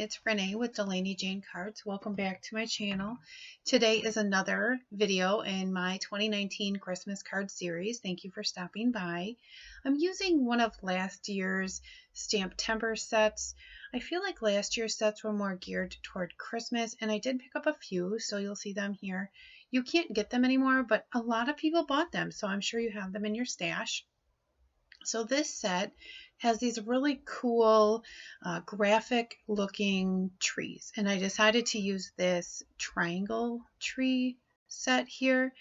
it's Renee with Delaney Jane Cards. Welcome back to my channel. Today is another video in my 2019 Christmas card series. Thank you for stopping by. I'm using one of last year's Stamptember sets. I feel like last year's sets were more geared toward Christmas, and I did pick up a few, so you'll see them here. You can't get them anymore, but a lot of people bought them, so I'm sure you have them in your stash. So this set has these really cool graphic looking trees, and I decided to use this triangle tree set here,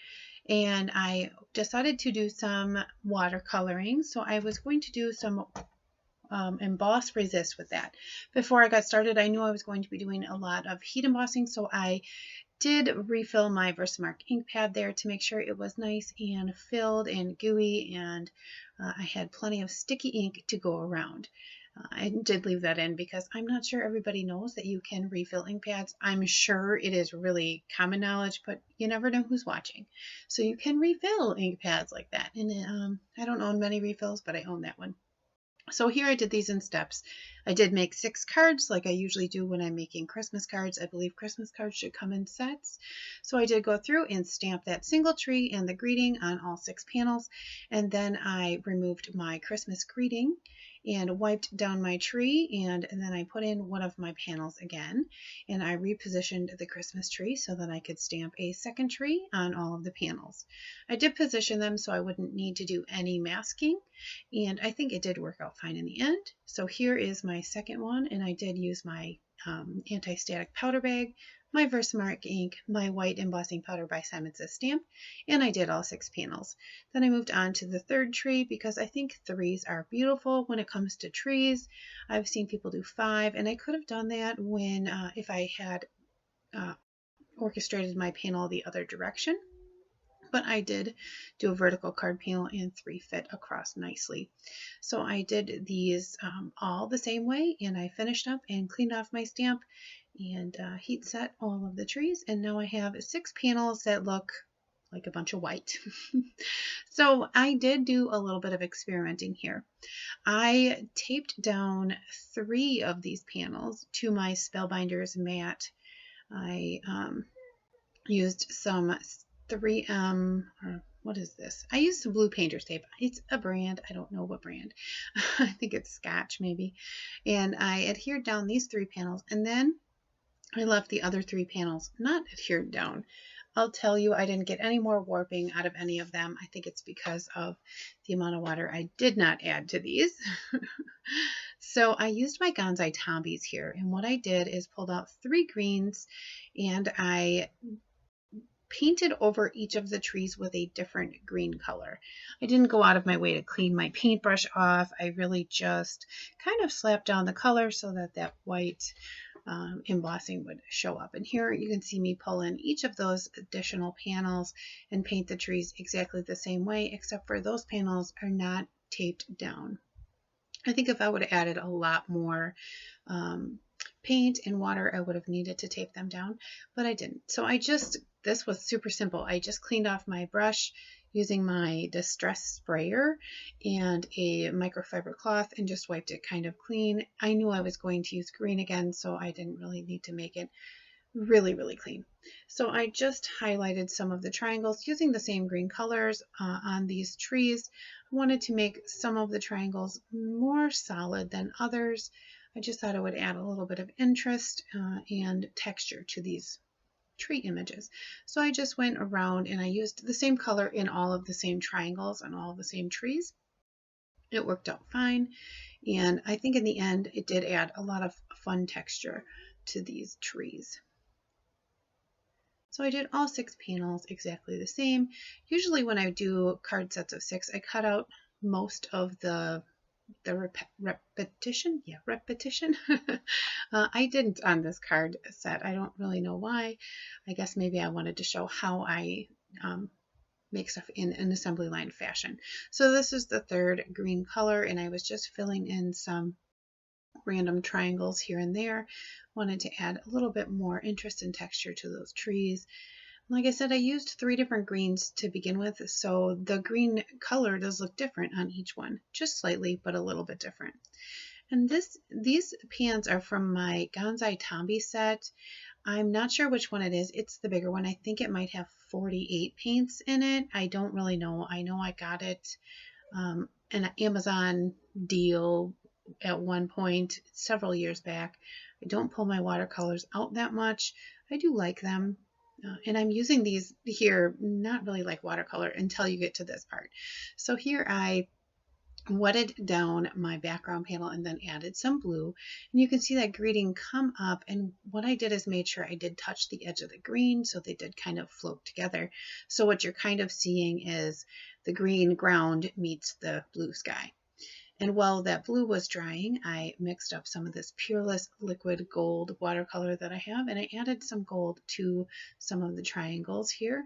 and I decided to do some watercoloring. So I was going to do some emboss resist with that. Before I got started, I knew I was going to be doing a lot of heat embossing, so I did refill my Versamark ink pad there to make sure it was nice and filled and gooey, and I had plenty of sticky ink to go around. I did leave that in because I'm not sure everybody knows that you can refill ink pads. I'm sure it is really common knowledge, but you never know who's watching. So you can refill ink pads like that. And I don't own many refills, but I own that one. So here I did these in steps. I did make 6 cards like I usually do when I'm making Christmas cards. I believe Christmas cards should come in sets. So I did go through and stamp that single tree and the greeting on all 6 panels. And then I removed my Christmas greeting and wiped down my tree, and then I put in one of my panels again, and I repositioned the Christmas tree so that I could stamp a second tree on all of the panels. I did position them so I wouldn't need to do any masking, and I think it did work out fine in the end. So here is my second one, and I did use my anti-static powder bag, my Versamark ink, my white embossing powder by Simon Says Stamp, and I did all 6 panels. Then I moved on to the third tree because I think 3s are beautiful when it comes to trees. I've seen people do 5, and I could have done that when if I had orchestrated my panel the other direction. But I did do a vertical card panel, and 3 fit across nicely. So I did these all the same way, and I finished up and cleaned off my stamp and heat set all of the trees, and now I have 6 panels that look like a bunch of white. So I did do a little bit of experimenting here. I taped down 3 of these panels to my Spellbinders mat. I used some 3M, or what is this? I used some blue painter's tape. It's a brand. I don't know what brand. I think it's Scotch maybe. And I adhered down these 3 panels, and then I left the other 3 panels not adhered down. I'll tell you, I didn't get any more warping out of any of them. I think it's because of the amount of water I did not add to these. So I used my Ganzi Tambis here, and what I did is pulled out 3 greens, and I painted over each of the trees with a different green color. I didn't go out of my way to clean my paintbrush off. I really just kind of slapped down the color so that that white embossing would show up. And here you can see me pull in each of those additional panels and paint the trees exactly the same way, except for those panels are not taped down. I think if I would have added a lot more paint and water, I would have needed to tape them down, but I didn't. So this was super simple. I just cleaned off my brush using my distress sprayer and a microfiber cloth and just wiped it kind of clean. I knew I was going to use green again, so I didn't really need to make it really, really clean. So I just highlighted some of the triangles using the same green colors on these trees. I wanted to make some of the triangles more solid than others. I just thought it would add a little bit of interest and texture to these tree images. So I just went around and I used the same color in all of the same triangles and all of the same trees. It worked out fine, and I think in the end it did add a lot of fun texture to these trees. So I did all 6 panels exactly the same. Usually when I do card sets of 6, I cut out most of the repetition. Yeah, repetition. I didn't on this card set. I don't really know why. I guess maybe I wanted to show how I make stuff in an assembly line fashion. So this is the 3rd green color, and I was just filling in some random triangles here and there. Wanted to add a little bit more interest and texture to those trees. Like I said, I used 3 different greens to begin with, so the green color does look different on each one, just slightly, but a little bit different. And these pans are from my Ganzi Tambi set. I'm not sure which one it is. It's the bigger one. I think it might have 48 paints in it. I don't really know. I know I got it an Amazon deal at one point several years back. I don't pull my watercolors out that much. I do like them. And I'm using these here, not really like watercolor until you get to this part. So here I wetted down my background panel and then added some blue, and you can see that greeting come up, and what I did is made sure I did touch the edge of the green so they did kind of float together. So what you're kind of seeing is the green ground meets the blue sky. And while that blue was drying, I mixed up some of this Pureless liquid gold watercolor that I have, and I added some gold to some of the triangles here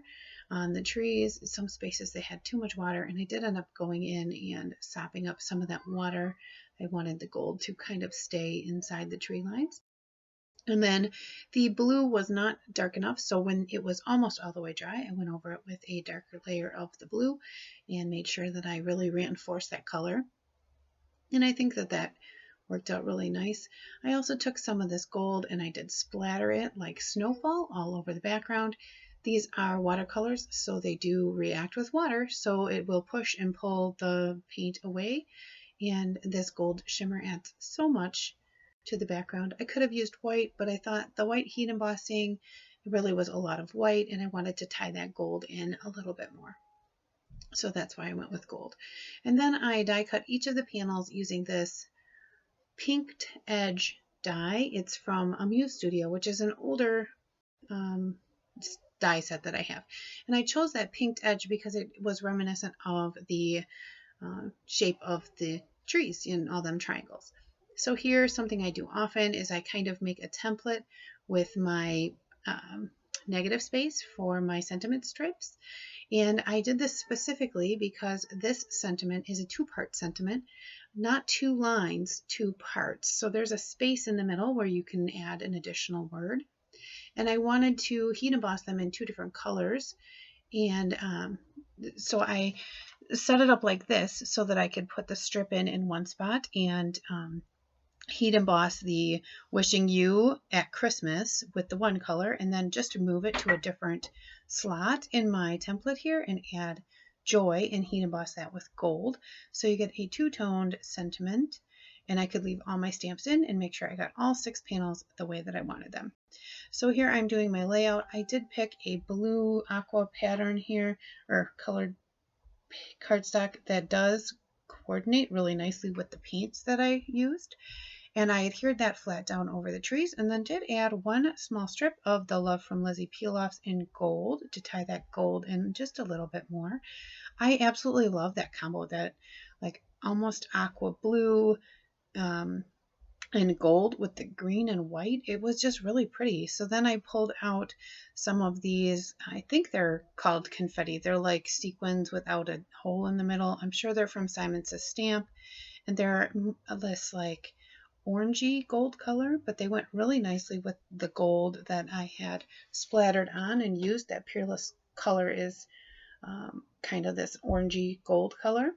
on the trees. Some spaces they had too much water, and I did end up going in and sopping up some of that water. I wanted the gold to kind of stay inside the tree lines. And then the blue was not dark enough, so when it was almost all the way dry, I went over it with a darker layer of the blue and made sure that I really reinforced that color. And I think that that worked out really nice. I also took some of this gold and I did splatter it like snowfall all over the background. These are watercolors, so they do react with water, so it will push and pull the paint away. And this gold shimmer adds so much to the background. I could have used white, but I thought the white heat embossing really was a lot of white, and I wanted to tie that gold in a little bit more. So that's why I went with gold. And then I die cut each of the panels using this pinked edge die. It's from Amuse Studio, which is an older die set that I have. And I chose that pinked edge because it was reminiscent of the shape of the trees in all them triangles. So here, something I do often is I kind of make a template with my negative space for my sentiment strips. And I did this specifically because this sentiment is a two-part sentiment, not two lines, two parts. So there's a space in the middle where you can add an additional word. And I wanted to heat emboss them in two different colors. And so I set it up like this so that I could put the strip in one spot and heat emboss the wishing you at Christmas with the one color, and then just move it to a different slot in my template here and add joy and heat emboss that with gold. So you get a two-toned sentiment, and I could leave all my stamps in and make sure I got all 6 panels the way that I wanted them. So here I'm doing my layout. I did pick a blue aqua pattern here, or colored cardstock that does coordinate really nicely with the paints that I used. And I adhered that flat down over the trees, and then did add one small strip of the Love from Lizzie peel-offs in gold to tie that gold in just a little bit more. I absolutely love that combo, that like almost aqua blue and gold with the green and white. It was just really pretty. So then I pulled out some of these, I think they're called confetti. They're like sequins without a hole in the middle. I'm sure they're from Simon Says Stamp, and they're this like orangey gold color, but they went really nicely with the gold that I had splattered on and used. That Peerless color is kind of this orangey gold color.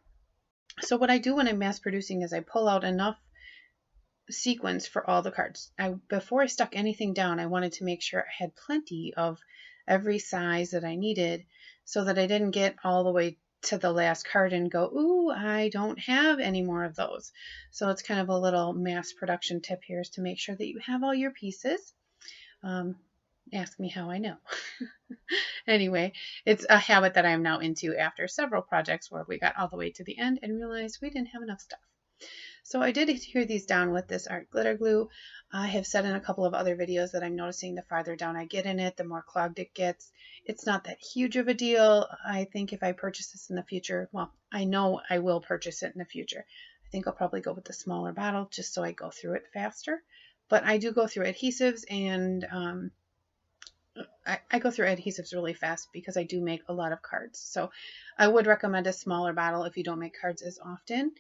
So what I do when I'm mass producing is I pull out enough sequins for all the cards. Before I stuck anything down, I wanted to make sure I had plenty of every size that I needed so that I didn't get all the way to the last card and go, ooh, I don't have any more of those. So it's kind of a little mass production tip here, is to make sure that you have all your pieces. Ask me how I know. Anyway, it's a habit that I'm now into after several projects where we got all the way to the end and realized we didn't have enough stuff. So I did adhere these down with this art glitter glue. I have said in a couple of other videos that I'm noticing the farther down I get in it, the more clogged it gets. It's not that huge of a deal. I think if I purchase this in the future, well, I know I will purchase it in the future. I think I'll probably go with the smaller bottle just so I go through it faster. But I do go through adhesives, and I go through adhesives really fast because I do make a lot of cards. So I would recommend a smaller bottle if you don't make cards as often.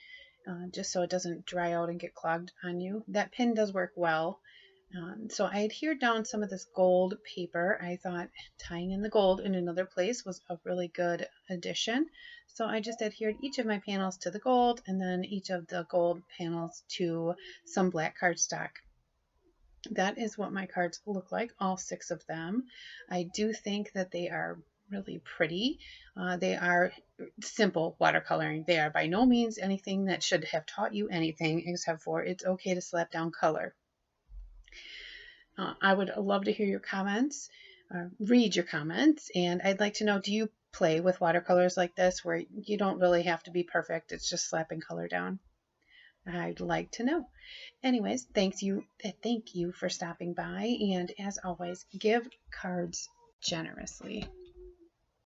Just so it doesn't dry out and get clogged on you. That pin does work well. So I adhered down some of this gold paper. I thought tying in the gold in another place was a really good addition. So I just adhered each of my panels to the gold and then each of the gold panels to some black cardstock. That is what my cards look like, all 6 of them. I do think that they are really pretty. They are simple watercoloring. They are by no means anything that should have taught you anything, except for it's okay to slap down color. I would love to hear your comments, read your comments, and I'd like to know, do you play with watercolors like this where you don't really have to be perfect, it's just slapping color down? I'd like to know. Anyways, thank you for stopping by, and as always, give cards generously.